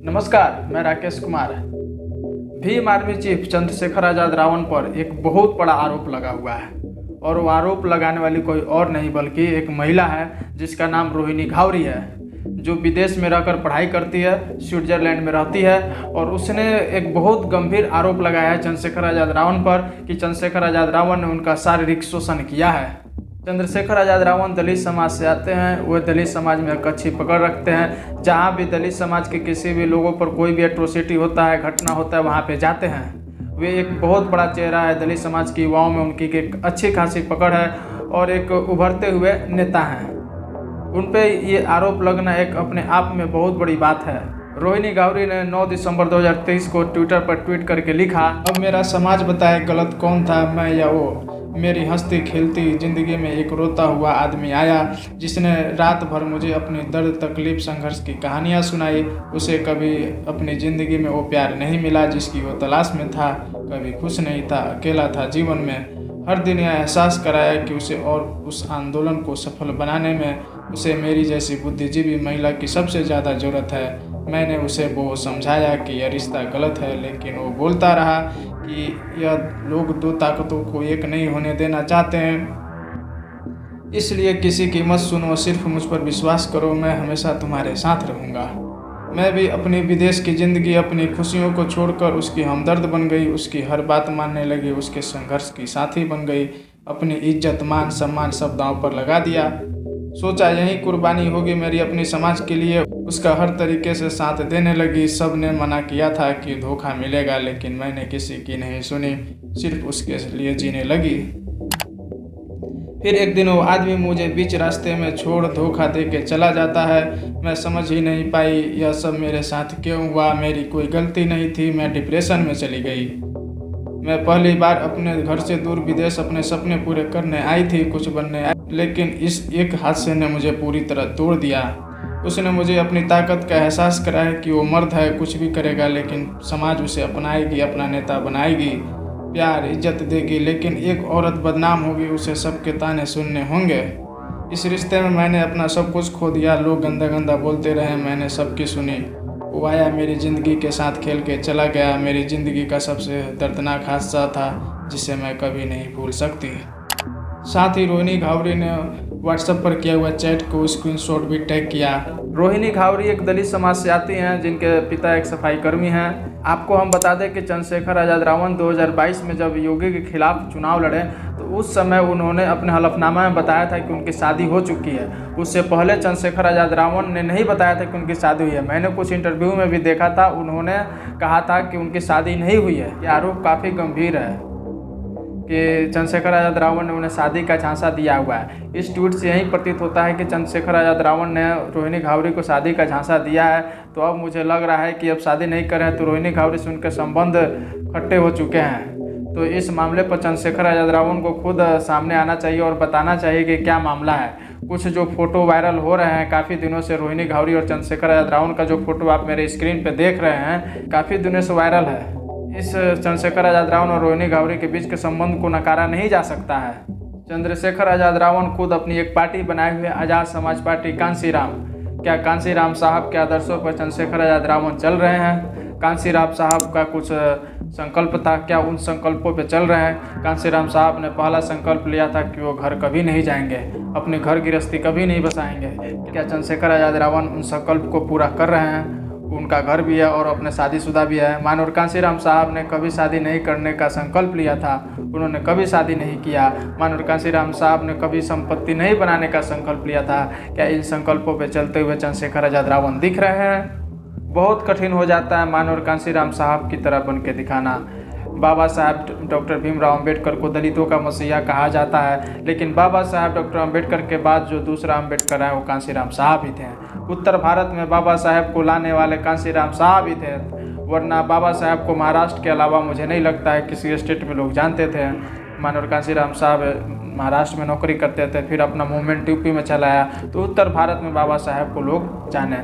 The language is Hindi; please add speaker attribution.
Speaker 1: नमस्कार, मैं राकेश कुमार। भीम आर्मी चीफ चंद्रशेखर आज़ाद रावण पर एक बहुत बड़ा आरोप लगा हुआ है और वो आरोप लगाने वाली कोई और नहीं बल्कि एक महिला है जिसका नाम रोहिणी घावरी है, जो विदेश में रहकर पढ़ाई करती है, स्विट्जरलैंड में रहती है। और उसने एक बहुत गंभीर आरोप लगाया है चंद्रशेखर आज़ाद रावण पर कि चंद्रशेखर आज़ाद रावण ने उनका शारीरिक शोषण किया है। चंद्रशेखर आज़ाद रावण दलित समाज से आते हैं। वो दलित समाज में एक अच्छी पकड़ रखते हैं। जहाँ भी दलित समाज के किसी भी लोगों पर कोई भी एट्रोसिटी होता है, घटना होता है, वहाँ पे जाते हैं। वे एक बहुत बड़ा चेहरा है दलित समाज की युवाओं में, उनकी एक अच्छी खासी पकड़ है और एक उभरते हुए नेता हैं। उन पे ये आरोप लगना एक अपने आप में बहुत बड़ी बात है। रोहिणी घावरी ने 9 दिसंबर 2023 को ट्विटर पर ट्वीट करके लिखा, अब मेरा समाज बताए गलत कौन था, मैं या वो। मेरी हंसती खेलती ज़िंदगी में एक रोता हुआ आदमी आया जिसने रात भर मुझे अपनी दर्द तकलीफ संघर्ष की कहानियाँ सुनाई। उसे कभी अपनी ज़िंदगी में वो प्यार नहीं मिला जिसकी वो तलाश में था, कभी खुश नहीं था, अकेला था जीवन में। हर दिन यह एहसास कराया कि उसे और उस आंदोलन को सफल बनाने में उसे मेरी जैसी बुद्धिजीवी महिला की सबसे ज़्यादा ज़रूरत है। मैंने उसे वो समझाया कि यह रिश्ता गलत है, लेकिन वो बोलता रहा कि यह लोग दो ताकतों को एक नहीं होने देना चाहते हैं, इसलिए किसी की मत सुनो, सिर्फ मुझ पर विश्वास करो, मैं हमेशा तुम्हारे साथ रहूँगा। मैं भी अपनी विदेश की ज़िंदगी, अपनी खुशियों को छोड़कर उसकी हमदर्द बन गई, उसकी हर बात मानने लगी, उसके संघर्ष की साथी बन गई। अपनी इज्जत मान सम्मान सब दांव पर लगा दिया। सोचा यही कुर्बानी होगी मेरी अपनी समाज के लिए। उसका हर तरीके से साथ देने लगी। सब ने मना किया था कि धोखा मिलेगा, लेकिन मैंने किसी की नहीं सुनी, सिर्फ उसके लिए जीने लगी। फिर एक दिन वो आदमी मुझे बीच रास्ते में छोड़ धोखा दे के चला जाता है। मैं समझ ही नहीं पाई यह सब मेरे साथ क्यों हुआ। मेरी कोई गलती नहीं थी। मैं डिप्रेशन में चली गई। मैं पहली बार अपने घर से दूर विदेश अपने सपने पूरे करने आई थी, कुछ बनने आई, लेकिन इस एक हादसे ने मुझे पूरी तरह तोड़ दिया। उसने मुझे अपनी ताकत का एहसास कराया कि वो मर्द है, कुछ भी करेगा, लेकिन समाज उसे अपनाएगी, अपना नेता बनाएगी, प्यार इज्जत देगी। लेकिन एक औरत बदनाम होगी, उसे सबके ताने सुनने होंगे। इस रिश्ते में मैंने अपना सब कुछ खो दिया। लोग गंदा गंदा बोलते रहे, मैंने सबकी सुनी। वो आया, मेरी ज़िंदगी के साथ खेल के चला गया। मेरी ज़िंदगी का सबसे दर्दनाक हादसा था जिसे मैं कभी नहीं भूल सकती। साथ ही रोहिणी घावरी ने व्हाट्सएप पर किया हुआ चैट को स्क्रीनशॉट भी टैग किया। रोहिणी घावरी एक दलित समाज से आती हैं जिनके पिता एक सफाई कर्मी हैं। आपको हम बता दें कि चंद्रशेखर आज़ाद रावण 2022 में जब योगी के खिलाफ चुनाव लड़े तो उस समय उन्होंने अपने हलफनामा में बताया था कि उनकी शादी हो चुकी है। उससे पहले चंद्रशेखर आज़ाद रावण ने नहीं बताया था कि उनकी शादी हुई है। मैंने कुछ इंटरव्यू में भी देखा था, उन्होंने कहा था कि उनकी शादी नहीं हुई है। ये आरोप काफ़ी गंभीर है कि चंद्रशेखर आज़ाद रावण ने उन्हें शादी का झांसा दिया हुआ है। इस ट्वीट से यही प्रतीत होता है कि चंद्रशेखर आज़ाद रावण ने रोहिणी घावरी को शादी का झांसा दिया है। तो अब मुझे लग रहा है कि अब शादी नहीं कर रहे हैं तो रोहिणी घावरी से उनके संबंध खट्टे हो चुके हैं। तो इस मामले पर चंद्रशेखर आज़ाद रावण को खुद सामने आना चाहिए और बताना चाहिए कि क्या मामला है। कुछ जो फोटो वायरल हो रहे हैं काफ़ी दिनों से, रोहिणी घावरी और चंद्रशेखर आज़ाद रावण का जो फोटो आप मेरे स्क्रीन पर देख रहे हैं, काफ़ी दिनों से वायरल है। इस चंद्रशेखर आज़ाद रावण और रोहिणी घावरी के बीच के संबंध को नकारा नहीं जा सकता है। चंद्रशेखर आज़ाद रावण खुद अपनी एक पार्टी बनाए हुए आज़ाद समाज पार्टी कांशीराम। क्या कांशीराम साहब के आदर्शों पर चंद्रशेखर आज़ाद रावण चल रहे हैं? कांशीराम साहब का कुछ संकल्प था, क्या उन संकल्पों पे चल रहे हैं? कांशीराम साहब ने पहला संकल्प लिया था कि वो घर कभी नहीं जाएंगे, अपने घर गृहस्थी कभी नहीं बसाएंगे। क्या चंद्रशेखर आज़ाद रावण उन संकल्प को पूरा कर रहे हैं? उनका घर भी है और अपने शादीशुदा भी है। मानव कांशीराम साहब ने कभी शादी नहीं करने का संकल्प लिया था, उन्होंने कभी शादी नहीं किया। मानव कांशीराम साहब ने कभी संपत्ति नहीं बनाने का संकल्प लिया था। क्या इन संकल्पों पे चलते हुए चंद्रशेखर आज़ाद रावण दिख रहे हैं? बहुत कठिन हो जाता है मानव कांशीराम साहब की तरह बन के दिखाना। बाबा साहब डॉक्टर भीमराव अंबेडकर को दलितों का मसीहा कहा जाता है, लेकिन बाबा साहब डॉक्टर अंबेडकर के बाद जो दूसरा अंबेडकर है वो कांशीराम साहब ही थे। उत्तर भारत में बाबा साहब को लाने वाले कांशीराम साहब ही थे, वरना बाबा साहब को महाराष्ट्र के अलावा मुझे नहीं लगता है किसी स्टेट में लोग जानते थे। मानव कांशीराम साहब महाराष्ट्र में नौकरी करते थे, फिर अपना मूवमेंट यूपी में चलाया, तो उत्तर भारत में बाबा साहब को लोग जाने।